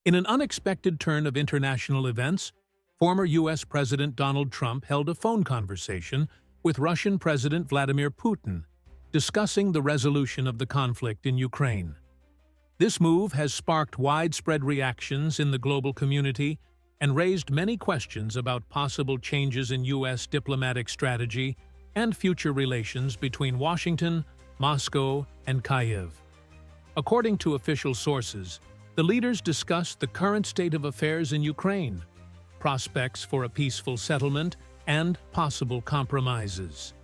In an unexpected turn of international events, former U.S. President Donald Trump held a phone conversation with Russian President Vladimir Putin, discussing the resolution of the conflict in Ukraine. This move has sparked widespread reactions in the global community and raised many questions about possible changes in U.S. diplomatic strategy and future relations between Washington, Moscow, and Kyiv. According to official sources, the leaders discussed the current state of affairs in Ukraine, prospects for a peaceful settlement, and possible compromises.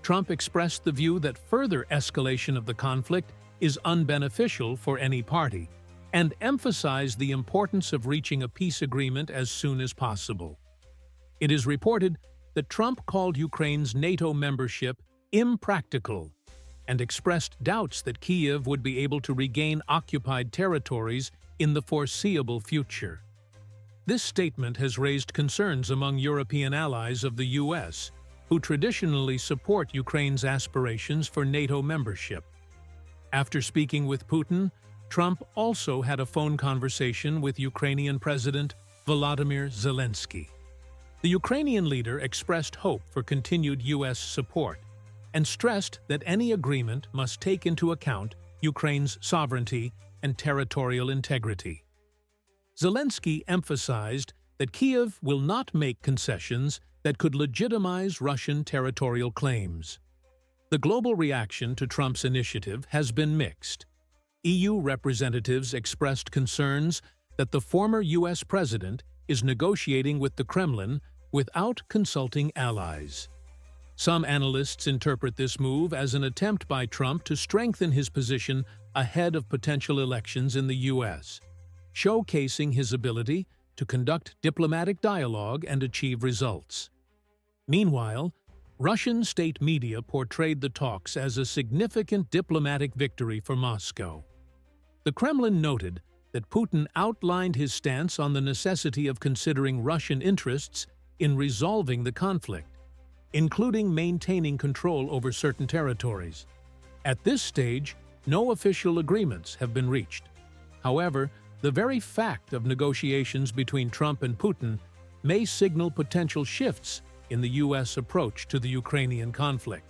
Trump expressed the view that further escalation of the conflict is unbeneficial for any party, and emphasized the importance of reaching a peace agreement as soon as possible. It is reported that Trump called Ukraine's NATO membership impractical and expressed doubts that Kyiv would be able to regain occupied territories in the foreseeable future. This statement has raised concerns among European allies of the U.S., who traditionally support Ukraine's aspirations for NATO membership. After speaking with Putin, Trump also had a phone conversation with Ukrainian President Volodymyr Zelensky. The Ukrainian leader expressed hope for continued U.S. support and stressed that any agreement must take into account Ukraine's sovereignty and territorial integrity. Zelensky emphasized that Kyiv will not make concessions that could legitimize Russian territorial claims. The global reaction to Trump's initiative has been mixed. EU representatives expressed concerns that the former U.S. president is negotiating with the Kremlin without consulting allies. Some analysts interpret this move as an attempt by Trump to strengthen his position ahead of potential elections in the U.S., showcasing his ability to conduct diplomatic dialogue and achieve results. Meanwhile, Russian state media portrayed the talks as a significant diplomatic victory for Moscow. The Kremlin noted that Putin outlined his stance on the necessity of considering Russian interests in resolving the conflict, including maintaining control over certain territories. At this stage, no official agreements have been reached. However, the very fact of negotiations between Trump and Putin may signal potential shifts in the U.S. approach to the Ukrainian conflict.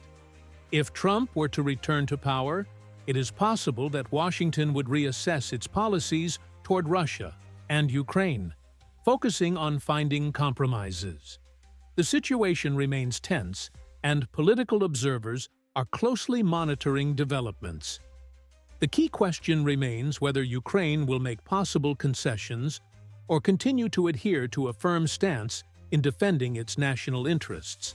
If Trump were to return to power, it is possible that Washington would reassess its policies toward Russia and Ukraine, focusing on finding compromises. The situation remains tense, and political observers are closely monitoring developments. The key question remains whether Ukraine will make possible concessions or continue to adhere to a firm stance in defending its national interests.